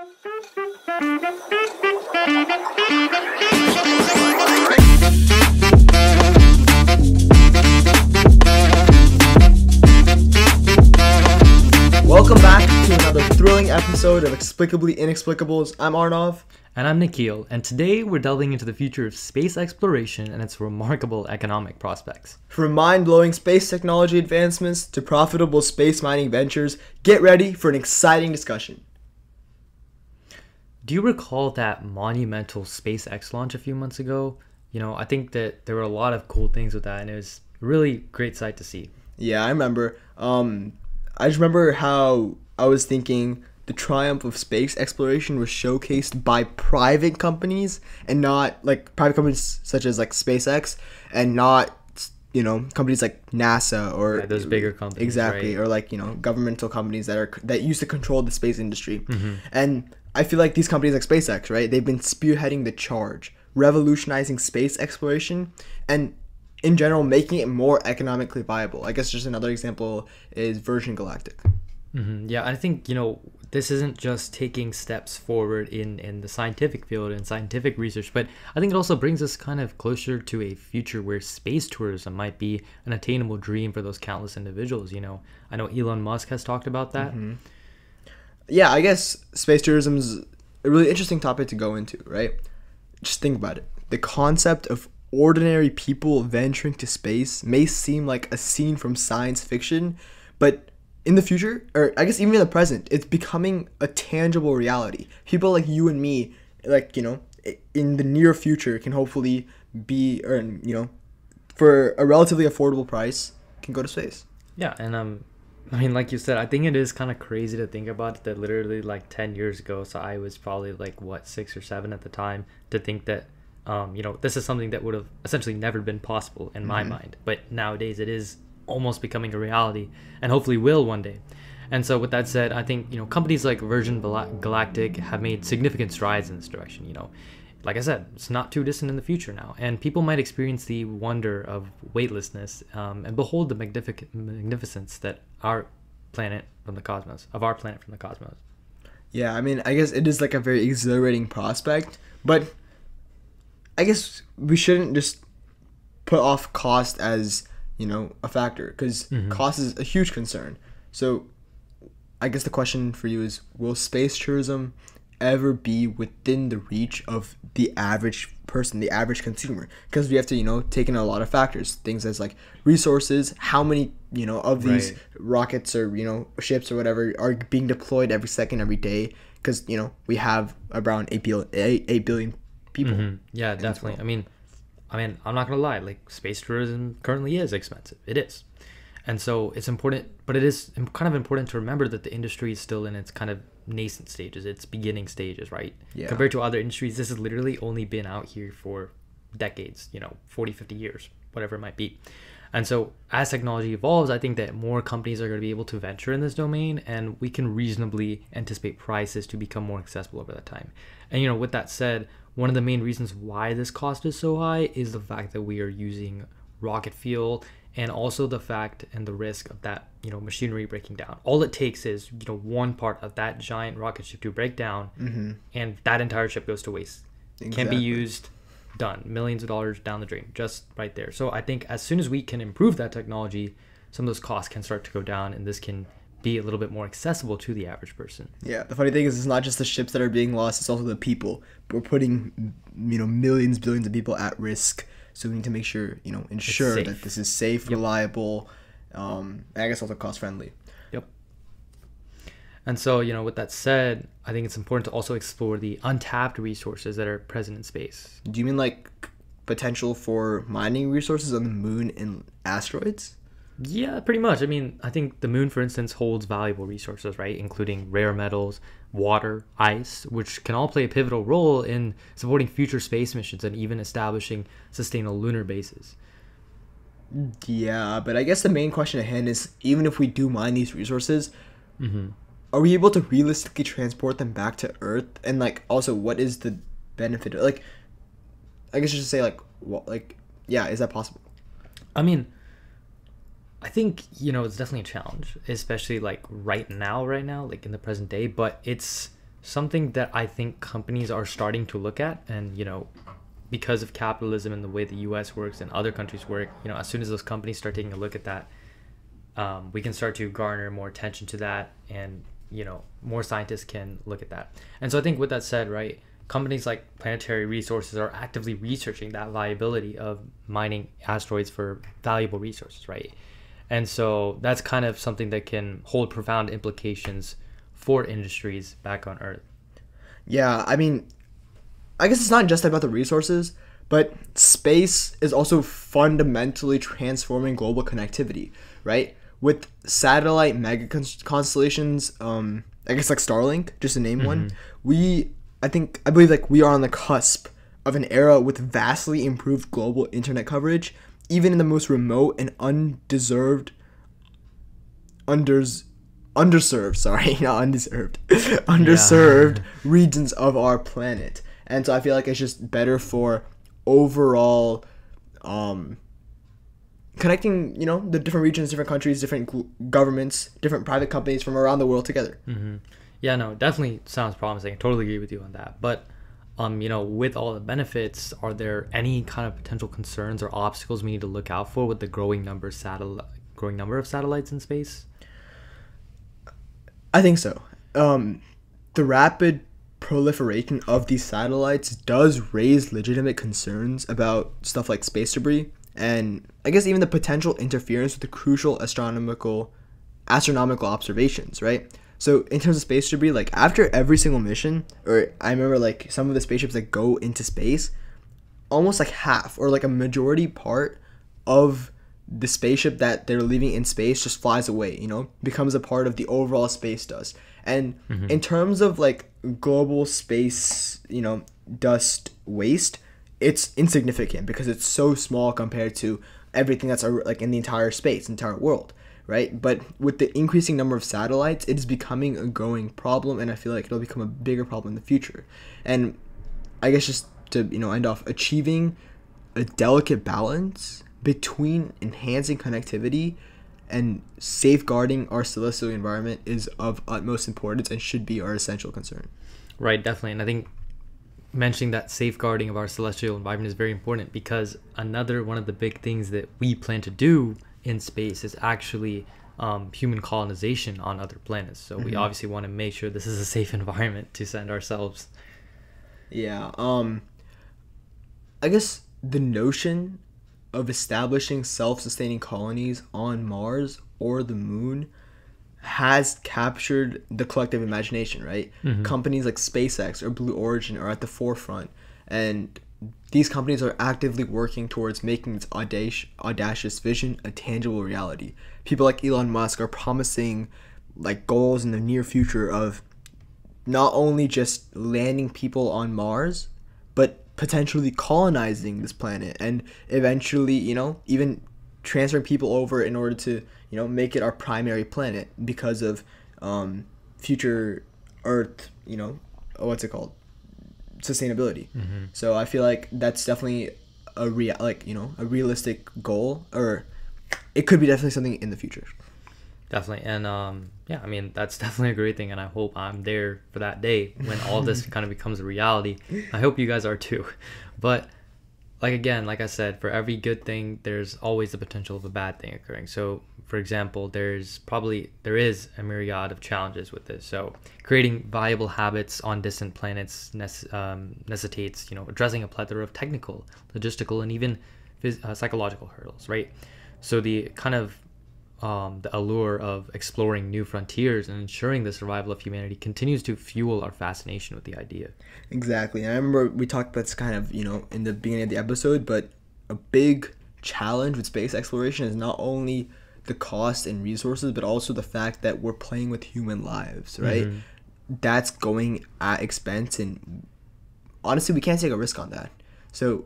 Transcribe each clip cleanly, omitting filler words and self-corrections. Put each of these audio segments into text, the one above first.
Welcome back to another thrilling episode of Explicably Inexplicables. I'm Arnav. And I'm Nikhil, and today we're delving into the future of space exploration and its remarkable economic prospects. From mind-blowing space technology advancements to profitable space mining ventures, get ready for an exciting discussion. Do you recall that monumental SpaceX launch a few months ago? I think that there were a lot of cool things with that, and it was a really great sight to see. Yeah, I remember. I just remember how I was thinking the triumph of space exploration was showcased by private companies and not like private companies such as like SpaceX and not companies like NASA or those bigger companies. Exactly, right? or like governmental companies that used to control the space industry. Mm-hmm. And I feel like these companies like SpaceX, right? They've been spearheading the charge, revolutionizing space exploration and in general making it more economically viable. I guess just another example is Virgin Galactic. Mm-hmm. Yeah, I think, this isn't just taking steps forward in the scientific field and scientific research, but I think it also brings us kind of closer to a future where space tourism might be an attainable dream for those countless individuals. I know Elon Musk has talked about that. Mm-hmm. Yeah, I guess space tourism is a really interesting topic to go into, right? Just think about it. The concept of ordinary people venturing to space may seem like a scene from science fiction, but in the future, or I guess even in the present, it's becoming a tangible reality. People like you and me, in the near future can hopefully for a relatively affordable price, can go to space. Yeah, and like you said, I think it is kind of crazy to think about that literally like 10 years ago, so I was probably like, 6 or 7 at the time, to think that, this is something that would have essentially never been possible in my mind. But nowadays it is almost becoming a reality and hopefully will one day. And so with that said, I think companies like Virgin Galactic have made significant strides in this direction. Like I said, it's not too distant in the future now, and people might experience the wonder of weightlessness and behold the magnificence that our planet from the cosmos. Yeah, I guess it is like a very exhilarating prospect, but I guess we shouldn't just put off cost as a factor, because cost is a huge concern. So I guess the question for you is, will space tourism ever be within the reach of the average person, the average consumer? Because we have to take in a lot of factors, things as like resources, how many of these rockets or ships or whatever are being deployed every second, every day, because we have around 8 billion people. Mm-hmm. Yeah, definitely. I'm not gonna lie, like space tourism currently is expensive. It is. And so it's important, but it is kind of important to remember that the industry is still in its kind of nascent stages, its beginning stages, right? Yeah. Compared to other industries, this has literally only been out here for decades, 40, 50 years, whatever it might be. And so as technology evolves, I think that more companies are going to be able to venture in this domain, and we can reasonably anticipate prices to become more accessible over that time. And with that said, one of the main reasons why this cost is so high is the fact that we are using rocket fuel, and also the fact and the risk of that machinery breaking down. All it takes is one part of that giant rocket ship to break down, and that entire ship goes to waste. Exactly. Can't be used. Done. Millions of dollars down the drain, just right there. So I think as soon as we can improve that technology, some of those costs can start to go down, and this can be a little bit more accessible to the average person. Yeah, the funny thing is, it's not just the ships that are being lost, it's also the people. We're putting millions, billions of people at risk, so we need to make sure ensure that this is safe, reliable, and I guess also cost friendly. Yep. And so with that said, I think it's important to also explore the untapped resources that are present in space. Do you mean like potential for mining resources on the moon and asteroids? Yeah, pretty much. I think the moon, for instance, holds valuable resources, right? Including rare metals, water, ice, which can all play a pivotal role in supporting future space missions and even establishing sustainable lunar bases. Yeah, but I guess the main question at hand is, even if we do mine these resources, are we able to realistically transport them back to Earth? And like, also, what is the benefit? Like, I guess you should say is that possible? I think, it's definitely a challenge, especially like right now, like in the present day, but it's something that I think companies are starting to look at, and because of capitalism and the way the US works and other countries work, as soon as those companies start taking a look at that, we can start to garner more attention to that, and more scientists can look at that. And so I think with that said, right, companies like Planetary Resources are actively researching that viability of mining asteroids for valuable resources, right? And so that's kind of something that can hold profound implications for industries back on Earth. Yeah, I mean, I guess it's not just about the resources, but space is also fundamentally transforming global connectivity, right? With satellite mega constellations, I guess like Starlink, just to name one, I believe like we are on the cusp of an era with vastly improved global internet coverage, even in the most remote and underserved regions of our planet. And so I feel like it's just better for overall connecting, the different regions, different countries, different governments, different private companies from around the world together. Yeah, no, definitely sounds promising. I totally agree with you on that. But with all the benefits, are there any kind of potential concerns or obstacles we need to look out for with the growing number of satellites in space? I think so. The rapid proliferation of these satellites does raise legitimate concerns about stuff like space debris, and I guess even the potential interference with the crucial astronomical observations, right? So in terms of space debris, like after every single mission, or I remember like some of the spaceships that go into space, almost like half or like a majority part of the spaceship that they're leaving in space just flies away, becomes a part of the overall space dust. And in terms of like global space, dust waste, it's insignificant because it's so small compared to everything that's like in the entire world, right? But with the increasing number of satellites, it is becoming a growing problem, and I feel like it'll become a bigger problem in the future. And I guess just to end off, achieving a delicate balance between enhancing connectivity and safeguarding our celestial environment is of utmost importance and should be our essential concern. Right, definitely. And I think mentioning that safeguarding of our celestial environment is very important, because another one of the big things that we plan to do in space is actually human colonization on other planets. So we obviously want to make sure this is a safe environment to send ourselves. Yeah. I guess the notion of establishing self-sustaining colonies on Mars or the moon has captured the collective imagination, right? Companies like SpaceX or Blue Origin are at the forefront, and these companies are actively working towards making this audacious vision a tangible reality. People like Elon Musk are promising like goals in the near future of not only just landing people on Mars, but potentially colonizing this planet and eventually, even transferring people over in order to, make it our primary planet because of future Earth, sustainability. So I feel like that's definitely a realistic goal, or it could be definitely something in the future. Definitely. And yeah, I mean, that's definitely a great thing, and I hope I'm there for that day when all this kind of becomes a reality. I hope you guys are too. But like I said, for every good thing there's always the potential of a bad thing occurring. So for example, there is a myriad of challenges with this. So creating viable habits on distant planets necessitates addressing a plethora of technical, logistical, and even psychological hurdles, right? So the kind of the allure of exploring new frontiers and ensuring the survival of humanity continues to fuel our fascination with the idea. Exactly. And I remember we talked about this kind of, in the beginning of the episode, but a big challenge with space exploration is not only the cost and resources, but also the fact that we're playing with human lives, right? That's going at expense, and honestly, we can't take a risk on that. So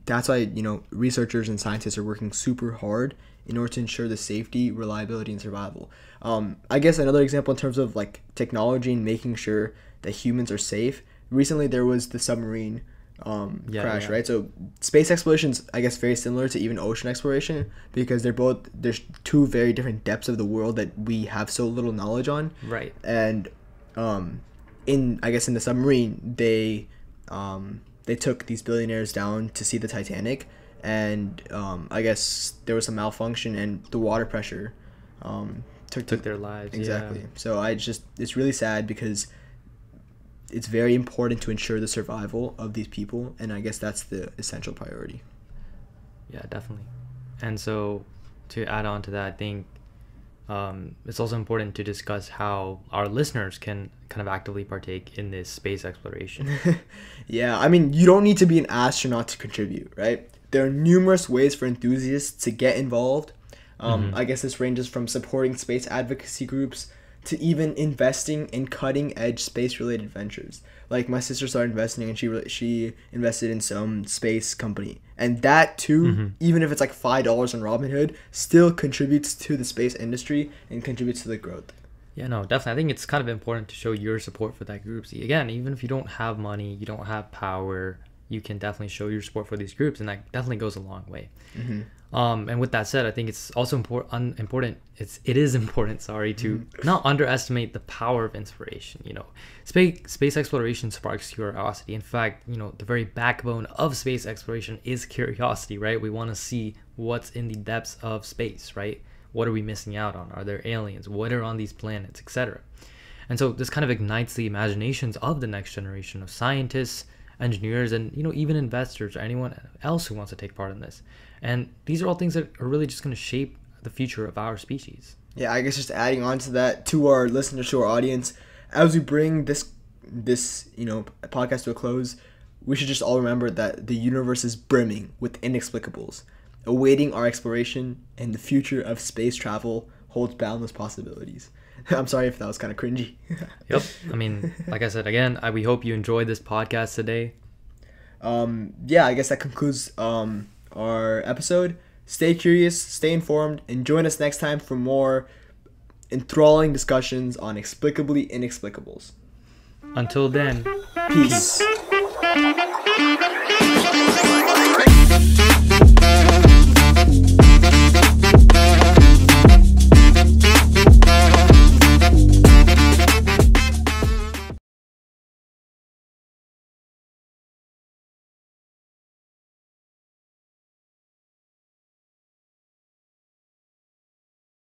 that's why, researchers and scientists are working super hard in order to ensure the safety, reliability, and survival. I guess another example in terms of like technology and making sure that humans are safe. Recently, there was the submarine crash, right? So space exploration is, I guess, very similar to even ocean exploration, because there's two very different depths of the world that we have so little knowledge on. Right. And in the submarine, they took these billionaires down to see the Titanic, and I guess there was some malfunction and the water pressure took their lives. Exactly. Yeah. So it's really sad because it's very important to ensure the survival of these people, and I guess that's the essential priority. Yeah, definitely. And so to add on to that, I think it's also important to discuss how our listeners can kind of actively partake in this space exploration. Yeah, I mean, you don't need to be an astronaut to contribute, right? There are numerous ways for enthusiasts to get involved. I guess this ranges from supporting space advocacy groups to even investing in cutting-edge space-related ventures. Like, my sister started investing, and she invested in some space company. And that, too, even if it's like $5 on Robinhood, still contributes to the space industry and contributes to the growth. Yeah, no, definitely. I think it's kind of important to show your support for that group. See, again, even if you don't have money, you don't have power, you can definitely show your support for these groups, and that definitely goes a long way. And with that said, I think it's also important. It is important, to not underestimate the power of inspiration. You know, space exploration sparks curiosity. In fact, you know, the very backbone of space exploration is curiosity, right? We want to see what's in the depths of space, right? What are we missing out on? Are there aliens? What are on these planets, etc.? And so this kind of ignites the imaginations of the next generation of scientists, engineers, and, you know, even investors or anyone else who wants to take part in this. And these are all things that are really just going to shape the future of our species. Yeah, I guess just adding on to that, to our listeners, to our audience, as we bring this podcast to a close, we should just all remember that the universe is brimming with inexplicables, awaiting our exploration, and the future of space travel holds boundless possibilities. I'm sorry if that was kind of cringy. Yep. I mean, like I said, again, we hope you enjoyed this podcast today. Yeah, I guess that concludes our episode. Stay curious, stay informed, and join us next time for more enthralling discussions on explicably inexplicables. Until then, peace.